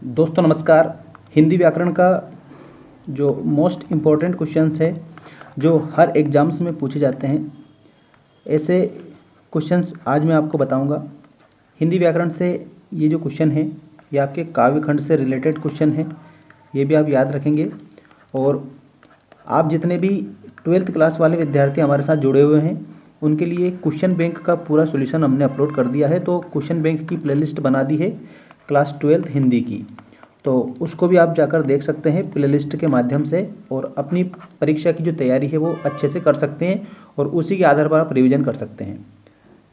दोस्तों नमस्कार। हिंदी व्याकरण का जो मोस्ट इम्पोर्टेंट क्वेश्चंस है जो हर एग्जाम्स में पूछे जाते हैं, ऐसे क्वेश्चंस आज मैं आपको बताऊंगा। हिंदी व्याकरण से ये जो क्वेश्चन है ये आपके काव्य खंड से रिलेटेड क्वेश्चन है, ये भी आप याद रखेंगे। और आप जितने भी 12th क्लास वाले विद्यार्थी हमारे साथ जुड़े हुए हैं उनके लिए क्वेश्चन बैंक का पूरा सॉल्यूशन हमने अपलोड कर दिया है। तो क्वेश्चन बैंक की प्लेलिस्ट बना दी है क्लास 12th हिंदी की, तो उसको भी आप जाकर देख सकते हैं प्लेलिस्ट के माध्यम से, और अपनी परीक्षा की जो तैयारी है वो अच्छे से कर सकते हैं और उसी के आधार पर आप रिवीजन कर सकते हैं।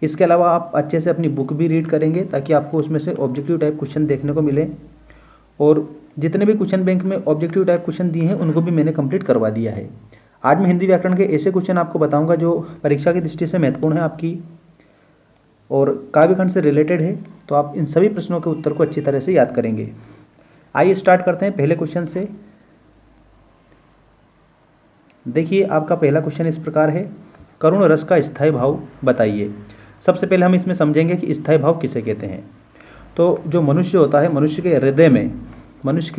इसके अलावा आप अच्छे से अपनी बुक भी रीड करेंगे ताकि आपको उसमें से ऑब्जेक्टिव टाइप क्वेश्चन देखने को मिले। और जितने भी क्वेश्चन बैंक में ऑब्जेक्टिव टाइप क्वेश्चन दिए हैं उनको भी मैंने कंप्लीट करवा दिया है। आज मैं हिंदी व्याकरण के ऐसे क्वेश्चन आपको बताऊंगा जो परीक्षा की दृष्टि से महत्वपूर्ण है आपकी और काव्यखंड से रिलेटेड है, तो आप इन सभी प्रश्नों के उत्तर को अच्छी तरह से याद करेंगे। आइए स्टार्ट करते हैं पहले क्वेश्चन से। देखिए आपका पहला क्वेश्चन इस प्रकार है, करुण रस का स्थायी भाव बताइए। सबसे पहले हम इसमें समझेंगे कि स्थायी भाव किसे कहते हैं। तो जो मनुष्य होता है, मनुष्य के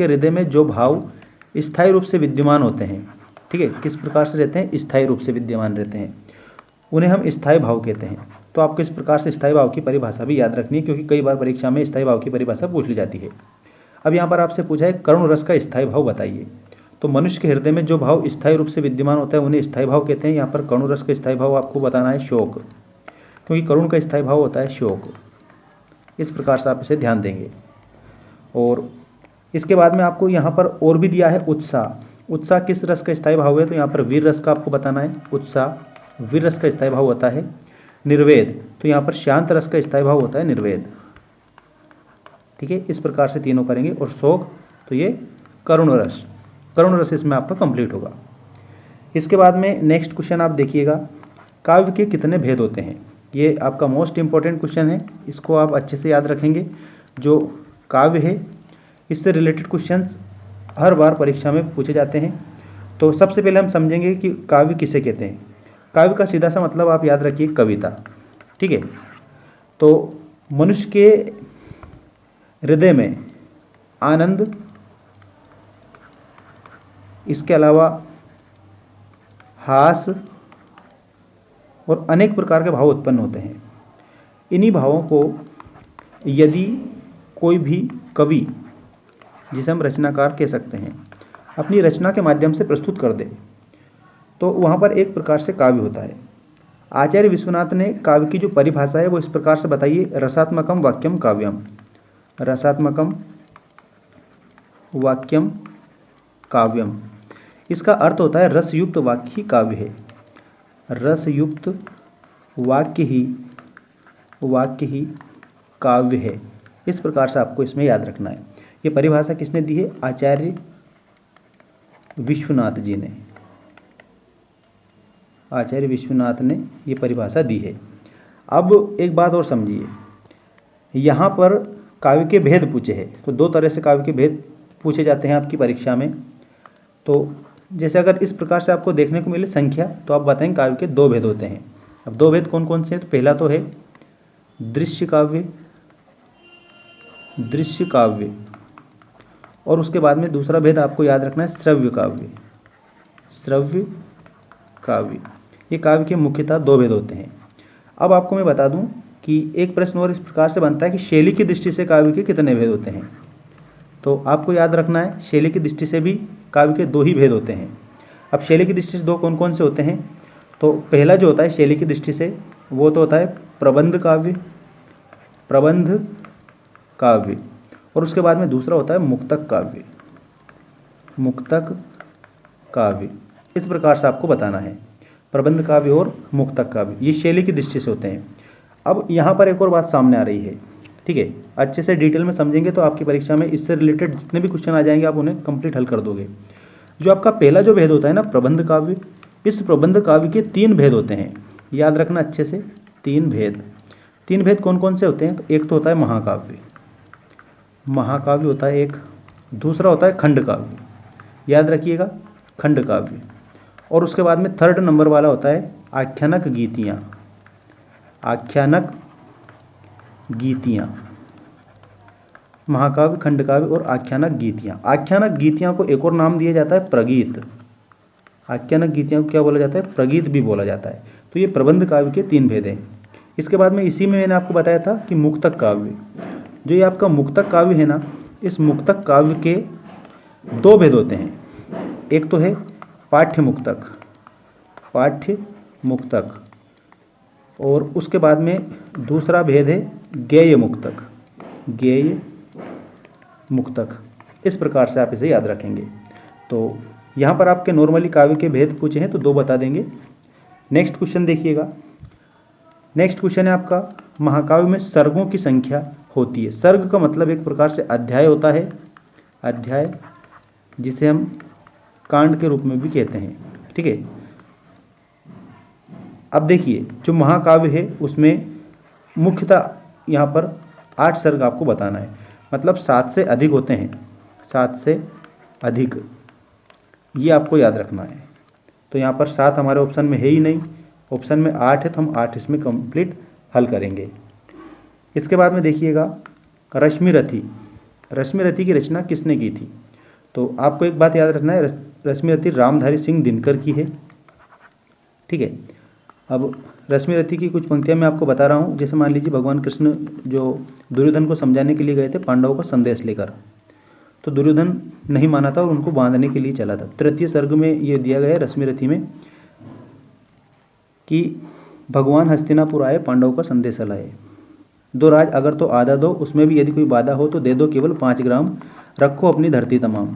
हृदय में जो भाव स्थायी रूप से विद्यमान होते हैं, ठीक है, किस प्रकार से रहते हैं, स्थायी रूप से विद्यमान रहते हैं, उन्हें हम स्थायी भाव कहते हैं। तो आपको इस प्रकार से स्थायी भाव की परिभाषा भी याद रखनी है क्योंकि कई बार परीक्षा में स्थायी भाव की परिभाषा पूछ ली जाती है। अब यहाँ पर आपसे पूछा है करुण रस का स्थायी भाव बताइए। तो मनुष्य के हृदय में जो भाव स्थायी रूप से विद्यमान होता है उन्हें स्थायी भाव कहते हैं। यहाँ पर करुण रस का स्थायी भाव आपको बताना है शोक, क्योंकि करुण का स्थायी भाव होता है शोक। इस प्रकार से आप इसे ध्यान देंगे। और इसके बाद में आपको यहाँ पर और भी दिया है उत्साह। उत्साह किस रस का स्थायी भाव है, तो यहाँ पर वीर रस का आपको बताना है। उत्साह वीर रस का स्थायी भाव होता है। निर्वेद, तो यहाँ पर शांत रस का स्थायी भाव होता है निर्वेद। ठीक है, इस प्रकार से तीनों करेंगे। और शोक, तो ये करुण रस इसमें आपका कंप्लीट होगा। इसके बाद में नेक्स्ट क्वेश्चन आप देखिएगा, काव्य के कितने भेद होते हैं। ये आपका मोस्ट इंपॉर्टेंट क्वेश्चन है, इसको आप अच्छे से याद रखेंगे। जो काव्य है इससे रिलेटेड क्वेश्चंस हर बार परीक्षा में पूछे जाते हैं। तो सबसे पहले हम समझेंगे कि काव्य किसे कहते हैं। काव्य का सीधा सा मतलब आप याद रखिए कविता। ठीक है, तो मनुष्य के हृदय में आनंद, इसके अलावा हास और अनेक प्रकार के भाव उत्पन्न होते हैं। इन्हीं भावों को यदि कोई भी कवि, जिसे हम रचनाकार कह सकते हैं, अपनी रचना के माध्यम से प्रस्तुत कर दे तो वहाँ पर एक प्रकार से काव्य होता है। आचार्य विश्वनाथ ने काव्य की जो परिभाषा है वो इस प्रकार से बताइए, रसात्मकम वाक्यम काव्यम। रसात्मकम वाक्यम काव्यम, इसका अर्थ होता है रसयुक्त वाक्य ही काव्य है। रसयुक्त वाक्य ही काव्य है। इस प्रकार से आपको इसमें याद रखना है। ये परिभाषा किसने दी है, आचार्य विश्वनाथ जी ने। आचार्य विश्वनाथ ने ये परिभाषा दी है। अब एक बात और समझिए, यहाँ पर काव्य के भेद पूछे हैं। तो दो तरह से काव्य के भेद पूछे जाते हैं आपकी परीक्षा में। तो जैसे अगर इस प्रकार से आपको देखने को मिले संख्या, तो आप बताएंगे काव्य के दो भेद होते हैं। अब दो भेद कौन कौन से हैं, तो पहला तो है दृश्य काव्य, और उसके बाद में दूसरा भेद आपको याद रखना है श्रव्य काव्य। ये काव्य के मुख्यतः दो भेद होते हैं। अब आपको मैं बता दूं कि एक प्रश्न और इस प्रकार से बनता है कि शैली की दृष्टि से काव्य के कितने भेद होते हैं। तो आपको याद रखना है शैली की दृष्टि से भी काव्य के दो ही भेद होते हैं। अब शैली की दृष्टि से दो कौन कौन से होते हैं, तो पहला जो होता है शैली की दृष्टि से वो तो होता है प्रबंध काव्य, और उसके बाद में दूसरा होता है मुक्तक काव्य। इस प्रकार से आपको बताना है, प्रबंध काव्य और मुक्तक काव्य, ये शैली की दृष्टि से होते हैं। अब यहाँ पर एक और बात सामने आ रही है, ठीक है, अच्छे से डिटेल में समझेंगे तो आपकी परीक्षा में इससे रिलेटेड जितने भी क्वेश्चन आ जाएंगे आप उन्हें कंप्लीट हल कर दोगे। जो आपका पहला जो भेद होता है ना प्रबंध काव्य, इस प्रबंध काव्य के तीन भेद होते हैं, याद रखना अच्छे से। तीन भेद कौन कौन से होते हैं, तो एक तो होता है महाकाव्य होता है एक, दूसरा होता है खंड काव्य, याद रखिएगा खंड काव्य, और उसके बाद में थर्ड नंबर वाला होता है आख्यानक गीतियाँ। महाकाव्य, खंडकाव्य और आख्यानक गीतियाँ। आख्यानक गीतियाँ को एक और नाम दिया जाता है प्रगीत। आख्यानक गीतियाँ को क्या बोला जाता है? प्रगीत भी बोला जाता है। तो ये प्रबंध काव्य के 3 भेद हैं। इसके बाद में इसी में मैंने आपको बताया था कि मुक्तक काव्य, जो ये आपका मुक्तक काव्य है ना, इस मुक्तक काव्य के 2 भेद होते हैं। एक तो है पाठ्य मुक्तक, पाठ्य मुक्तक, और उसके बाद में दूसरा भेद है गेय मुक्तक, गेय मुक्तक। इस प्रकार से आप इसे याद रखेंगे। तो यहाँ पर आपके नॉर्मली काव्य के भेद पूछे हैं तो 2 बता देंगे। नेक्स्ट क्वेश्चन देखिएगा। नेक्स्ट क्वेश्चन है आपका, महाकाव्य में सर्गों की संख्या होती है। सर्ग का मतलब एक प्रकार से अध्याय होता है, अध्याय, जिसे हम कांड के रूप में भी कहते हैं। ठीक है। अब देखिए, जो महाकाव्य है उसमें मुख्यतः यहाँ पर 8 सर्ग आपको बताना है, मतलब 7 से अधिक होते हैं, 7 से अधिक, ये आपको याद रखना है। तो यहाँ पर 7 हमारे ऑप्शन में है ही नहीं, ऑप्शन में 8 है, तो हम 8 इसमें कंप्लीट हल करेंगे। इसके बाद में देखिएगा, रश्मिरथी। रश्मिरथी की रचना किसने की थी? तो आपको एक बात याद रखना है, रश्मिरथी रामधारी सिंह दिनकर की है। ठीक है। अब रश्मिरथी की कुछ पंक्तियाँ मैं आपको बता रहा हूँ। जैसे मान लीजिए, भगवान कृष्ण जो दुर्योधन को समझाने के लिए गए थे पांडवों को संदेश लेकर, तो दुर्योधन नहीं माना था और उनको बांधने के लिए चला था। 3 सर्ग में ये दिया गया है रश्मिरथी में कि भगवान हस्तिनापुर आए, पांडवों का संदेश लाए। 2 राज अगर तो आधा दो, उसमें भी यदि कोई बाधा हो तो दे दो केवल 5 ग्राम, रखो अपनी धरती तमाम,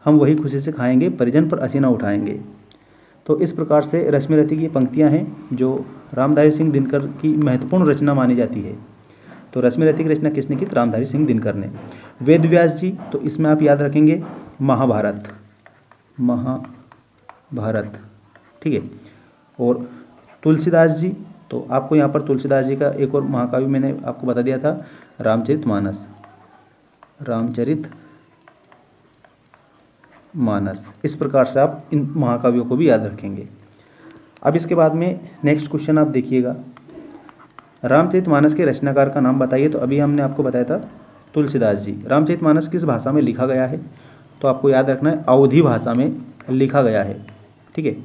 हम वही खुशी से खाएंगे, परिजन पर असीना उठाएंगे। तो इस प्रकार से रश्मिरथी की पंक्तियां हैं जो रामधारी सिंह दिनकर की महत्वपूर्ण रचना मानी जाती है। तो रश्मिरथी की रचना किसने की? तो रामधारी सिंह दिनकर ने। वेद व्यास जी, तो इसमें आप याद रखेंगे महाभारत, महाभारत। ठीक है। और तुलसीदास जी, तो आपको यहाँ पर तुलसीदास जी का एक और महाकाव्य मैंने आपको बता दिया था, रामचरितमानस, रामचरित मानस। इस प्रकार से आप इन महाकाव्यों को भी याद रखेंगे। अब इसके बाद में नेक्स्ट क्वेश्चन आप देखिएगा, रामचरितमानस के रचनाकार का नाम बताइए। तो अभी हमने आपको बताया था तुलसीदास जी। रामचरितमानस किस भाषा में लिखा गया है? तो आपको याद रखना है अवधी भाषा में लिखा गया है। ठीक है।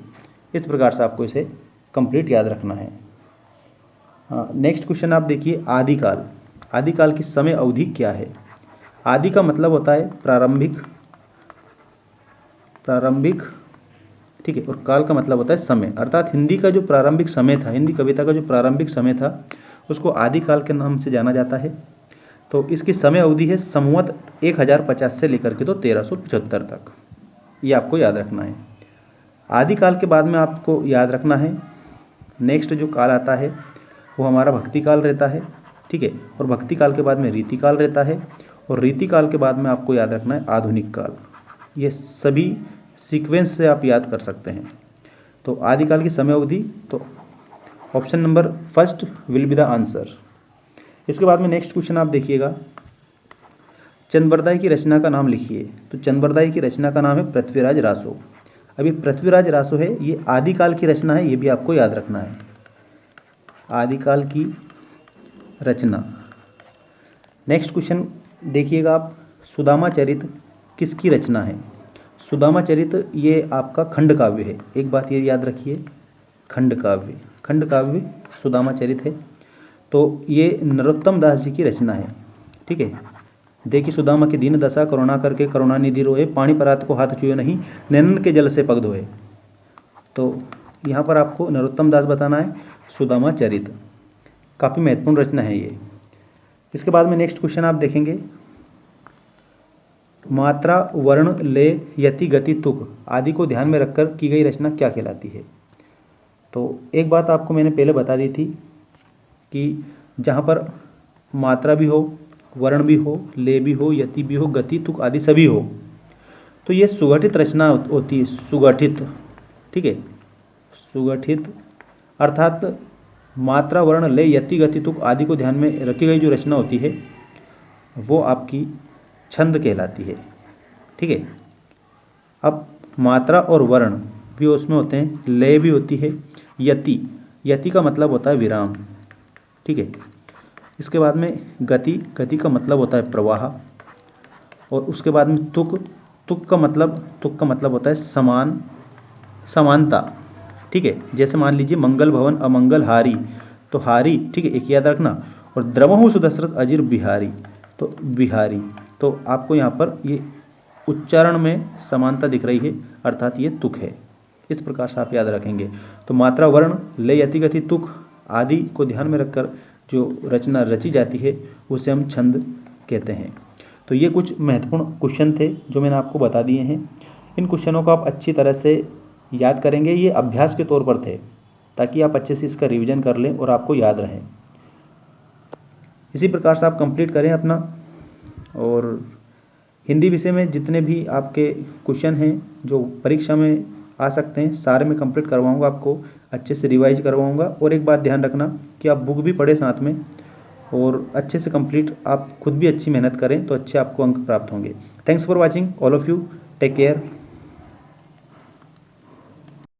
इस प्रकार से आपको इसे कंप्लीट याद रखना है। नेक्स्ट क्वेश्चन आप देखिए, आदिकाल। आदिकाल की समय अवधि क्या है? आदि का मतलब होता है प्रारंभिक, प्रारंभिक। ठीक है। और काल का मतलब होता है समय, अर्थात हिंदी का जो प्रारंभिक समय था, हिंदी कविता का जो प्रारंभिक समय था, उसको आदिकाल के नाम से जाना जाता है। तो इसकी समय अवधि है संवत 1050 से लेकर के तो 1375 तक, ये आपको याद रखना है। आदिकाल के बाद में आपको याद रखना है नेक्स्ट जो काल आता है वो हमारा भक्ति काल रहता है। ठीक है। और भक्ति काल के बाद में रीतिकाल रहता है, और रीतिकाल के बाद में आपको याद रखना है आधुनिक काल। ये सभी सीक्वेंस से आप याद कर सकते हैं। तो आदिकाल की समय अवधि, तो option number first will be the answer. इसके बाद में नेक्स्ट क्वेश्चन आप देखिएगा, चंद्रबरदाई की रचना का नाम लिखिए। तो चंद्रबरदाई की रचना का नाम है पृथ्वीराज रासो। अभी पृथ्वीराज रासो है, ये आदिकाल की रचना है, ये भी आपको याद रखना है, आदिकाल की रचना। नेक्स्ट क्वेश्चन देखिएगा आप, सुदामा चरित किसकी रचना है? सुदामा चरित ये आपका खंड काव्य है। एक बात ये याद रखिए, खंड काव्य, खंड काव्य सुदामा चरित है। तो ये नरोत्तम दास जी की रचना है। ठीक है। देखी सुदामा की दीन दशा, करुणा करके करुणा निधि रोए, पानी परात को हाथ छुए नहीं, नैनन के जल से पग धोए। तो यहाँ पर आपको नरोत्तम दास बताना है, सुदामा चरित काफ़ी महत्वपूर्ण रचना है ये। इसके बाद में नेक्स्ट क्वेश्चन आप देखेंगे, मात्रा वर्ण ले यति गति तुक आदि को ध्यान में रखकर की गई रचना क्या कहलाती है? तो एक बात आपको मैंने पहले बता दी थी कि जहाँ पर मात्रा भी हो, वर्ण भी हो, ले भी हो, यति भी हो, गति तुक आदि सभी हो, तो ये सुगठित रचना होती है, सुगठित। ठीक है। सुगठित अर्थात मात्रा वर्ण ले यति गति तुक आदि को ध्यान में रखी गई जो रचना होती है वो आपकी छंद कहलाती है। ठीक है। अब मात्रा और वर्ण भी उसमें होते हैं, लय भी होती है, यति, यति का मतलब होता है विराम। ठीक है। इसके बाद में गति, गति का मतलब होता है प्रवाह। और उसके बाद में तुक, तुक का मतलब होता है समान, समानता। ठीक है, जैसे मान लीजिए मंगल भवन अमंगल हारी, तो हारी, ठीक है, एक याद रखना। और द्रवहु सुदशरथ अजिर बिहारी, तो बिहारी, तो आपको यहाँ पर ये उच्चारण में समानता दिख रही है, अर्थात ये तुक है। इस प्रकार से आप याद रखेंगे। तो मात्रा, वर्ण, लय, अति, गति, तुक आदि को ध्यान में रखकर जो रचना रची जाती है उसे हम छंद कहते हैं। तो ये कुछ महत्वपूर्ण क्वेश्चन थे जो मैंने आपको बता दिए हैं। इन क्वेश्चनों को आप अच्छी तरह से याद करेंगे, ये अभ्यास के तौर पर थे ताकि आप अच्छे से इसका रिवीजन कर लें और आपको याद रहे। इसी प्रकार से आप कंप्लीट करें अपना। और हिंदी विषय में जितने भी आपके क्वेश्चन हैं जो परीक्षा में आ सकते हैं, सारे मैं कंप्लीट करवाऊंगा, आपको अच्छे से रिवाइज करवाऊंगा। और एक बात ध्यान रखना कि आप बुक भी पढ़ें साथ में और अच्छे से कंप्लीट, आप खुद भी अच्छी मेहनत करें तो अच्छे आपको अंक प्राप्त होंगे। Thanks for watching all of you, take care.